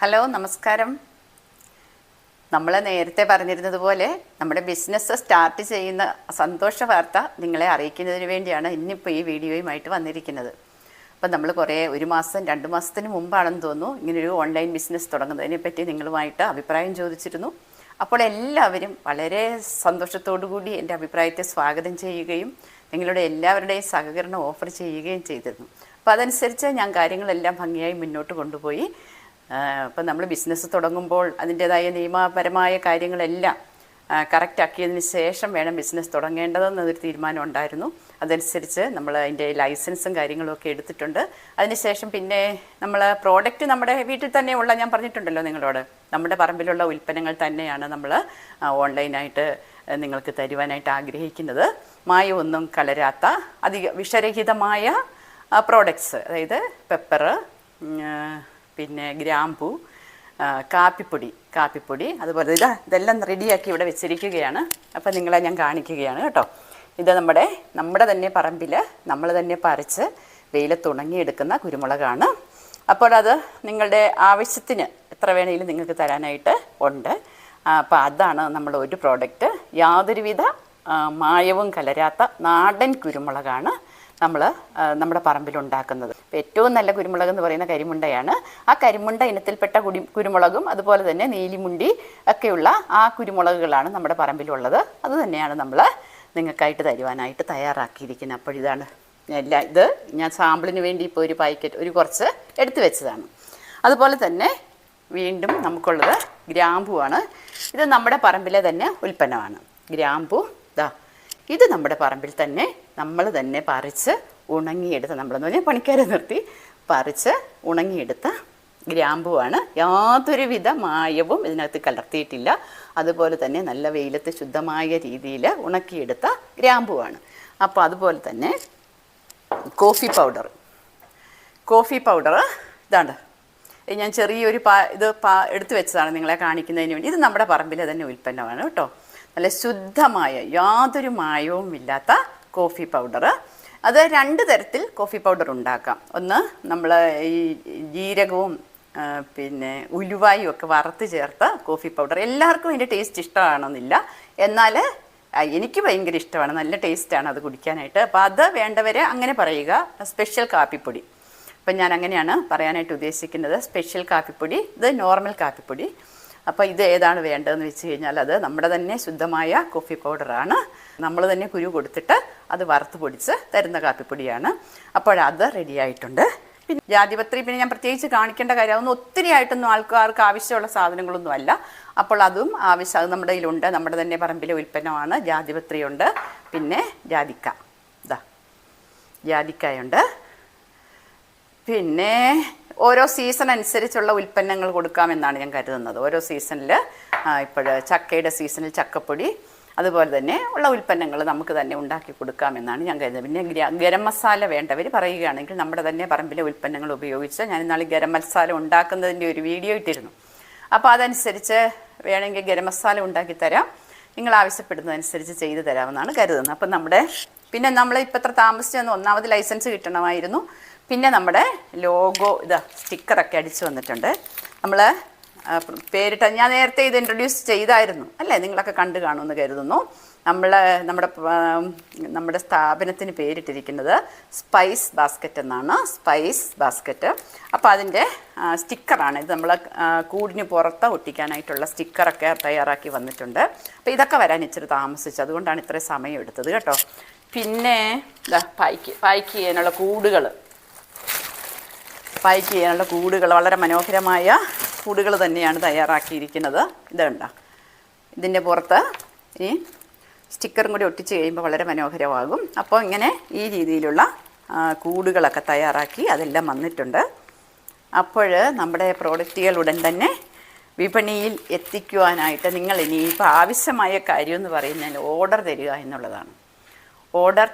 Hello, നമസ്കാരം. നമ്മൾ നേരത്തെ പറഞ്ഞിരുന്നതുപോലെ നമ്മുടെ ബിസിനസ് സ്റ്റാർട്ട് ചെയ്യുന്ന സന്തോഷ വാർത്ത നിങ്ങളെ അറിയിക്കുന്നതിന് വേണ്ടിയാണ് ഇന്നിപ്പോൾ ഈ വീഡിയോയുമായിട്ട് വന്നിരിക്കുന്നത്. അപ്പം നമ്മൾ ഒരു മാസം 2 മാസത്തിന് മുമ്പാണെന്ന് തോന്നുന്നു ഇങ്ങനൊരു ഓൺലൈൻ ബിസിനസ് തുടങ്ങുന്നതിനെപ്പറ്റി നിങ്ങളുമായിട്ട് അഭിപ്രായം ചോദിച്ചിരുന്നു. അപ്പോൾ എല്ലാവരും വളരെ സന്തോഷത്തോടു കൂടി എൻ്റെ അഭിപ്രായത്തെ സ്വാഗതം ചെയ്യുകയും നിങ്ങളുടെ എല്ലാവരുടെയും സഹകരണം ഓഫർ ചെയ്യുകയും ചെയ്തിരുന്നു. അപ്പോൾ അതനുസരിച്ച് ഞാൻ കാര്യങ്ങളെല്ലാം ഭംഗിയായി മുന്നോട്ട് കൊണ്ടുപോയി. ഇപ്പം നമ്മൾ ബിസിനസ് തുടങ്ങുമ്പോൾ അതിൻ്റേതായ നിയമപരമായ കാര്യങ്ങളെല്ലാം കറക്റ്റാക്കിയതിന് ശേഷം വേണം ബിസിനസ് തുടങ്ങേണ്ടതെന്നൊരു തീരുമാനം ഉണ്ടായിരുന്നു. അതനുസരിച്ച് നമ്മൾ അതിൻ്റെ ലൈസൻസും കാര്യങ്ങളുമൊക്കെ എടുത്തിട്ടുണ്ട്. അതിനുശേഷം പിന്നെ നമ്മൾ പ്രോഡക്റ്റ് നമ്മുടെ വീട്ടിൽ തന്നെയുള്ള, ഞാൻ പറഞ്ഞിട്ടുണ്ടല്ലോ നിങ്ങളോട്, നമ്മുടെ പറമ്പിലുള്ള ഉൽപ്പന്നങ്ങൾ തന്നെയാണ് നമ്മൾ ഓൺലൈനായിട്ട് നിങ്ങൾക്ക് തരുവാനായിട്ട് ആഗ്രഹിക്കുന്നത്. മായമൊന്നും കലരാത്ത വിഷരഹിതമായ പ്രോഡക്ട്സ്, അതായത് പെപ്പറ്, പിന്നെ ഗ്രാമ്പൂ, കാപ്പിപ്പൊടി അതുപോലെ ഇതെല്ലാം റെഡിയാക്കി ഇവിടെ വെച്ചിരിക്കുകയാണ്. അപ്പോൾ നിങ്ങളെ ഞാൻ കാണിക്കുകയാണ് കേട്ടോ. ഇത് നമ്മുടെ തന്നെ പറമ്പിൽ നമ്മൾ തന്നെ പറിച്ച് വെയിലത്തുണങ്ങിയെടുക്കുന്ന കുരുമുളകാണ്. അപ്പോൾ അത് നിങ്ങളുടെ ആവശ്യത്തിന് എത്ര വേണമെങ്കിലും നിങ്ങൾക്ക് തരാനായിട്ട് ഉണ്ട്. അപ്പോൾ അതാണ് നമ്മുടെ ഒരു പ്രോഡക്റ്റ്. യാതൊരുവിധ മായവും കലരാത്ത നാടൻ കുരുമുളകാണ് നമ്മുടെ പറമ്പിലുണ്ടാക്കുന്നത്. ഏറ്റവും നല്ല കുരുമുളക് എന്ന് പറയുന്ന കരിമുണ്ടയാണ്. ആ കരിമുണ്ട ഇനത്തിൽപ്പെട്ട കുരുമുളകും അതുപോലെ തന്നെ നീലിമുണ്ടി ഒക്കെയുള്ള ആ കുരുമുളകുകളാണ് നമ്മുടെ പറമ്പിലുള്ളത്. അത് തന്നെയാണ് നമ്മൾ നിങ്ങൾക്കായിട്ട് തരുവാനായിട്ട് തയ്യാറാക്കിയിരിക്കുന്നത്. അപ്പോൾ ഇതാണ് ഇത് ഞാൻ സാമ്പിളിന് വേണ്ടി ഇപ്പോൾ ഒരു പാക്കറ്റ് കുറച്ച് എടുത്തു വെച്ചതാണ്. അതുപോലെ തന്നെ വീണ്ടും നമുക്കുള്ളത് ഗ്രാമ്പുവാണ്. ഇത് നമ്മുടെ പറമ്പിലെ തന്നെ ഉൽപ്പന്നമാണ്. ഗ്രാമ്പു ഇത് നമ്മുടെ പറമ്പിൽ തന്നെ നമ്മൾ തന്നെ പറിച്ച് ഉണങ്ങിയെടുത്ത, നമ്മളെന്ന് പറഞ്ഞാൽ പണിക്കാരെ നിർത്തി പറിച്ച് ഉണങ്ങിയെടുത്ത ഗ്രാമ്പുവാണ്. യാതൊരുവിധ മായവും ഇതിനകത്ത് കലർത്തിയിട്ടില്ല. അതുപോലെ തന്നെ നല്ല വെയിലത്ത് ശുദ്ധമായ രീതിയിൽ ഉണക്കിയെടുത്ത ഗ്രാമ്പുവാണ്. അപ്പോൾ അതുപോലെ തന്നെ കോഫി പൗഡർ ഇതാണ്. ഞാൻ ചെറിയൊരു എടുത്തു വെച്ചതാണ് നിങ്ങളെ കാണിക്കുന്നതിന് വേണ്ടി. ഇത് നമ്മുടെ പറമ്പിലെ തന്നെ ഉൽപ്പന്നമാണ് കേട്ടോ. നല്ല ശുദ്ധമായ യാതൊരു മായവും ഇല്ലാത്ത കോഫി പൗഡർ. അത് 2 തരത്തിൽ കോഫി പൗഡർ ഉണ്ടാക്കാം. ഒന്ന് നമ്മൾ ഈ ജീരകവും പിന്നെ ഉലുവായും ഒക്കെ വറുത്ത് ചേർത്ത കോഫി പൗഡർ. എല്ലാവർക്കും അതിൻ്റെ ടേസ്റ്റ് ഇഷ്ടമാണെന്നില്ല, എന്നാൽ എനിക്ക് ഭയങ്കര ഇഷ്ടമാണ്. നല്ല ടേസ്റ്റാണ് അത് കുടിക്കാനായിട്ട്. അപ്പോൾ അത് വേണ്ടവരെ അങ്ങനെ പറയുക. സ്പെഷ്യൽ കാപ്പിപ്പൊടി, അപ്പം ഞാൻ അങ്ങനെയാണ് പറയാനായിട്ട് ഉദ്ദേശിക്കുന്നത്. സ്പെഷ്യൽ കാപ്പിപ്പൊടി, ഇത് നോർമൽ കാപ്പിപ്പൊടി. അപ്പോൾ ഇത് ഏതാണ് വേണ്ടതെന്ന് വെച്ച് കഴിഞ്ഞാൽ അത് നമ്മുടെ തന്നെ ശുദ്ധമായ കോഫി പൗഡറാണ്. നമ്മൾ തന്നെ കുരു കൊടുത്തിട്ട് അത് വറുത്ത് പൊടിച്ച് തരുന്ന കാപ്പിപ്പൊടിയാണ്. അപ്പോഴത് റെഡി ആയിട്ടുണ്ട്. പിന്നെ ജാതിപത്രി പിന്നെ ഞാൻ പ്രത്യേകിച്ച് കാണിക്കേണ്ട കാര്യം, അതൊന്നും ഒത്തിരി ആയിട്ടൊന്നും ആൾക്കാർക്ക് ആവശ്യമുള്ള സാധനങ്ങളൊന്നും അല്ല. അപ്പോൾ അതും അത് നമ്മുടെ കയ്യിലുണ്ട്. നമ്മുടെ തന്നെ പറമ്പിലെ ഉൽപ്പന്നമാണ്. ജാതിപത്രിയുണ്ട്, പിന്നെ ജാതിക്കായുണ്ട്, പിന്നെ ഓരോ സീസൺ അനുസരിച്ചുള്ള ഉൽപ്പന്നങ്ങൾ കൊടുക്കാമെന്നാണ് ഞാൻ കരുതുന്നത്. ഓരോ സീസണിൽ ഇപ്പോൾ ചക്കയുടെ സീസണിൽ ചക്കപ്പൊടി അതുപോലെ തന്നെ ഉള്ള ഉൽപ്പന്നങ്ങൾ നമുക്ക് തന്നെ ഉണ്ടാക്കി കൊടുക്കാമെന്നാണ് ഞാൻ കരുതുന്നത്. പിന്നെ ഗരം മസാല വേണ്ടവർ പറയുകയാണെങ്കിൽ നമ്മുടെ തന്നെ പറമ്പിലെ ഉൽപ്പന്നങ്ങൾ ഉപയോഗിച്ച്, ഞാൻ ഇന്നാൾ ഗരം മസാല ഉണ്ടാക്കുന്നതിൻ്റെ ഒരു വീഡിയോ ഇട്ടിരുന്നു. അപ്പോൾ അതനുസരിച്ച് വേണമെങ്കിൽ ഗരം മസാല ഉണ്ടാക്കി തരാം. നിങ്ങൾ ആവശ്യപ്പെടുന്നതനുസരിച്ച് ചെയ്തു തരാമെന്നാണ് കരുതുന്നത്. അപ്പം പിന്നെ നമ്മൾ ഇപ്പം ഇത്ര താമസിച്ചെന്ന് ഒന്നാമത് ലൈസൻസ് കിട്ടണമായിരുന്നു. പിന്നെ നമ്മുടെ ലോഗോ സ്റ്റിക്കറൊക്കെ അടിച്ചു വന്നിട്ടുണ്ട്. നമ്മൾ ഞാൻ നേരത്തെ ഇത് ഇൻട്രൊഡ്യൂസ് ചെയ്തായിരുന്നു അല്ലേ, നിങ്ങളൊക്കെ കണ്ടു കാണുമെന്ന് കരുതുന്നു. നമ്മുടെ സ്ഥാപനത്തിന് പേരിട്ടിരിക്കുന്നത് സ്പൈസ് ബാസ്ക്കറ്റ് എന്നാണ്. Spice basket. അപ്പോൾ അതിൻ്റെ സ്റ്റിക്കറാണ് ഇത്. നമ്മൾ കൂടിന് പുറത്ത് ഒട്ടിക്കാനായിട്ടുള്ള സ്റ്റിക്കറൊക്കെ തയ്യാറാക്കി വന്നിട്ടുണ്ട്. അപ്പോൾ ഇതൊക്കെ വരാൻ ഇച്ചിരി താമസിച്ചു, അതുകൊണ്ടാണ് ഇത്രയും സമയം എടുത്തത് കേട്ടോ. പിന്നെ പായ്ക്ക് ചെയ്യാനുള്ള കൂടുകൾ വളരെ മനോഹരമായ കൂടുകൾ തന്നെയാണ് തയ്യാറാക്കിയിരിക്കുന്നത്. ഇതുണ്ടോ, ഇതിൻ്റെ പുറത്ത് ഈ സ്റ്റിക്കറും കൂടി ഒട്ടിച്ച് കഴിയുമ്പോൾ വളരെ മനോഹരമാകും. അപ്പോൾ ഇങ്ങനെ ഈ രീതിയിലുള്ള കൂടുകളൊക്കെ തയ്യാറാക്കി അതെല്ലാം വന്നിട്ടുണ്ട്. അപ്പോൾ നമ്മുടെ പ്രോഡക്റ്റുകൾ ഉടൻ തന്നെ വിപണിയിൽ എത്തിക്കുവാനായിട്ട് നിങ്ങൾ ഇനിയിപ്പോൾ ആവശ്യമായ കാര്യം എന്ന് പറയുന്നത് ഓർഡർ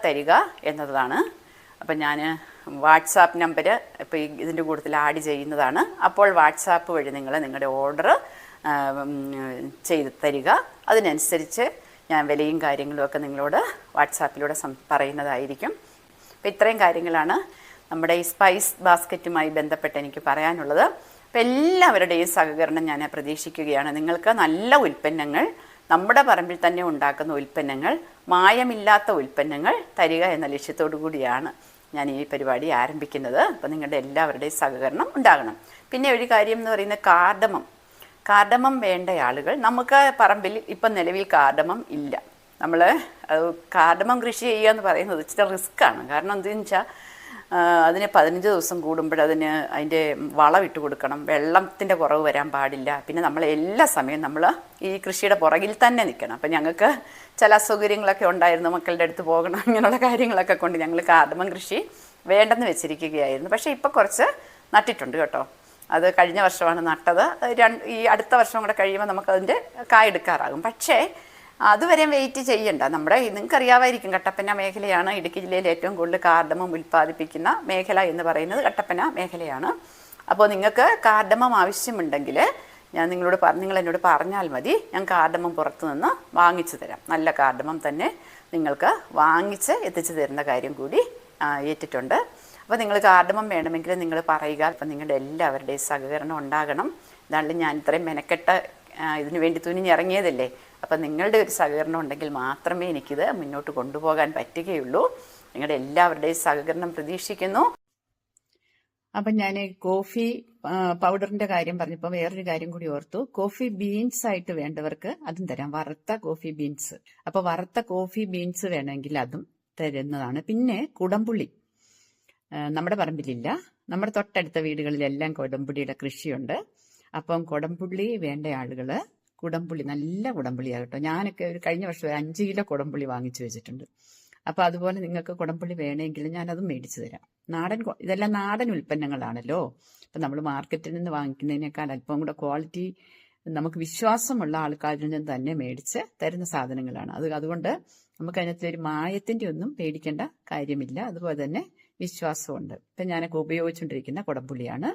തരിക എന്നതാണ്. അപ്പം ഞാൻ വാട്സാപ്പ് നമ്പർ ഇപ്പോൾ ഇതിൻ്റെ കൂട്ടത്തിൽ ആഡ് ചെയ്യുന്നതാണ്. അപ്പോൾ വാട്സാപ്പ് വഴി നിങ്ങളുടെ ഓർഡർ ചെയ്ത് തരിക. അതിനനുസരിച്ച് ഞാൻ വിലയും കാര്യങ്ങളുമൊക്കെ നിങ്ങളോട് വാട്സാപ്പിലൂടെ പറയുന്നതായിരിക്കും. അപ്പോൾ ഇത്രയും കാര്യങ്ങളാണ് നമ്മുടെ ഈ സ്പൈസ് ബാസ്ക്കറ്റുമായി ബന്ധപ്പെട്ട് എനിക്ക് പറയാനുള്ളത്. അപ്പം എല്ലാവരുടെയും സഹകരണം ഞാൻ പ്രതീക്ഷിക്കുകയാണ്. നിങ്ങൾക്ക് നല്ല ഉൽപ്പന്നങ്ങൾ, നമ്മുടെ പറമ്പിൽ തന്നെ ഉണ്ടാക്കുന്ന ഉൽപ്പന്നങ്ങൾ, മായമില്ലാത്ത ഉൽപ്പന്നങ്ങൾ തരിക എന്ന ലക്ഷ്യത്തോടു കൂടിയാണ് ഞാൻ ഈ പരിപാടി ആരംഭിക്കുന്നത്. അപ്പം നിങ്ങളുടെ എല്ലാവരുടെയും സഹകരണം ഉണ്ടാകണം. പിന്നെ ഒരു കാര്യം എന്ന് പറയുന്നത് കാർഡമം വേണ്ട ആളുകൾ, നമുക്ക് പറമ്പിൽ ഇപ്പം നിലവിൽ കാർഡമം ഇല്ല. നമ്മൾ കാർഡമം കൃഷി ചെയ്യുക എന്ന് പറയുന്നത് ഇച്ചിരി റിസ്ക്കാണ്. കാരണം എന്താണെന്ന് വെച്ചാൽ അതിന് 15 ദിവസം കൂടുമ്പോഴതിന് അതിൻ്റെ വളമിട്ട് കൊടുക്കണം, വെള്ളത്തിൻ്റെ കുറവ് വരാൻ പാടില്ല. പിന്നെ നമ്മൾ എല്ലാ സമയവും നമ്മൾ ഈ കൃഷിയുടെ പുറകിൽ തന്നെ നിൽക്കണം. അപ്പം ഞങ്ങൾക്ക് ചില അസൗകര്യങ്ങളൊക്കെ ഉണ്ടായിരുന്നു, മക്കളുടെ അടുത്ത് പോകണം, ഇങ്ങനെയുള്ള കാര്യങ്ങളൊക്കെ കൊണ്ട് ഞങ്ങൾ കാർഡമം കൃഷി വേണ്ടെന്ന് വെച്ചിരിക്കുകയായിരുന്നു. പക്ഷേ ഇപ്പോൾ കുറച്ച് നട്ടിട്ടുണ്ട് കേട്ടോ. അത് കഴിഞ്ഞ വർഷമാണ് നട്ടത്. ഈ അടുത്ത വർഷം കൂടെ കഴിയുമ്പോൾ നമുക്കതിൻ്റെ കായെടുക്കാറാകും. പക്ഷേ അതുവരെ വെയിറ്റ് ചെയ്യണ്ട. നമ്മുടെ നിങ്ങൾക്കറിയാമായിരിക്കും, കട്ടപ്പന മേഖലയാണ് ഇടുക്കി ജില്ലയിൽ ഏറ്റവും കൂടുതൽ കാർഡമം ഉൽപ്പാദിപ്പിക്കുന്ന മേഖല എന്ന് പറയുന്നത് കട്ടപ്പന മേഖലയാണ്. അപ്പോൾ നിങ്ങൾക്ക് കാർഡമം ആവശ്യമുണ്ടെങ്കിൽ നിങ്ങൾ എന്നോട് പറഞ്ഞാൽ മതി, ഞാൻ കാർഡമം പുറത്തു നിന്ന് വാങ്ങിച്ചു തരാം. നല്ല കാർഡമം തന്നെ നിങ്ങൾക്ക് വാങ്ങിച്ച് എത്തിച്ചു തരുന്ന കാര്യം കൂടി ഏറ്റിട്ടുണ്ട്. അപ്പോൾ നിങ്ങൾ കാർഡമം വേണമെങ്കിൽ നിങ്ങൾ പറയുക. അപ്പം നിങ്ങളുടെ എല്ലാവരുടെയും സഹകരണം ഉണ്ടാകണം. ഇതാണല്ലോ ഞാൻ ഇത്രയും മെനക്കെട്ട് ഇതിനു വേണ്ടി തുനിഞ്ഞിറങ്ങിയതല്ലേ. അപ്പം നിങ്ങളുടെ ഒരു സഹകരണം ഉണ്ടെങ്കിൽ മാത്രമേ എനിക്കിത് മുന്നോട്ട് കൊണ്ടുപോകാൻ പറ്റുകയുള്ളൂ. നിങ്ങളുടെ എല്ലാവരുടെയും സഹകരണം പ്രതീക്ഷിക്കുന്നു. അപ്പം ഞാൻ കോഫി പൗഡറിൻ്റെ കാര്യം പറഞ്ഞപ്പോൾ വേറൊരു കാര്യം കൂടി ഓർത്തു. കോഫി ബീൻസ് ആയിട്ട് വേണ്ടവർക്ക് അതും തരാം, വറുത്ത കോഫി ബീൻസ്. അപ്പോൾ വറുത്ത കോഫി ബീൻസ് വേണമെങ്കിൽ അതും തരുന്നതാണ്. പിന്നെ കുടംപുളി നമ്മുടെ പറമ്പിലില്ല, നമ്മുടെ തൊട്ടടുത്ത വീടുകളിലെല്ലാം കുടംപുളിയുടെ കൃഷിയുണ്ട്. അപ്പം കുടംപുള്ളി വേണ്ട ആളുകൾ കുടംപുളി, നല്ല കുടംപുളിയാകട്ടോ. ഞാനൊക്കെ ഒരു കഴിഞ്ഞ വർഷം 5 കിലോ കുടംപുളി വാങ്ങിച്ചു വെച്ചിട്ടുണ്ട്. അപ്പോൾ അതുപോലെ നിങ്ങൾക്ക് കുടംപുളി വേണമെങ്കിൽ ഞാനതും മേടിച്ചു തരാം. ഇതെല്ലാം നാടൻ ഉൽപ്പന്നങ്ങളാണല്ലോ. അപ്പം നമ്മൾ മാർക്കറ്റിൽ നിന്ന് വാങ്ങിക്കുന്നതിനേക്കാൾ അല്പം കൂടെ ക്വാളിറ്റി നമുക്ക് വിശ്വാസമുള്ള ആൾക്കാരിൽ നിന്ന് തന്നെ മേടിച്ച് തരുന്ന സാധനങ്ങളാണ്. അതുകൊണ്ട് നമുക്ക് അതിനകത്ത് ഒരു മായത്തിൻ്റെ ഒന്നും പേടിക്കേണ്ട കാര്യമില്ല. അതുപോലെ തന്നെ വിശ്വാസമുണ്ട്. ഇപ്പം ഞാനൊക്കെ ഉപയോഗിച്ചുകൊണ്ടിരിക്കുന്ന കുടംപുളിയാണ്.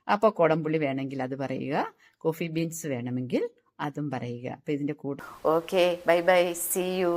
അപ്പോൾ കുടംപുളി വേണമെങ്കിൽ അത് പറയുക, കോഫി ബീൻസ് വേണമെങ്കിൽ അതും പറയുക. അപ്പോൾ ഇതിൻ്റെ കൂടെ okay, bye bye, see U.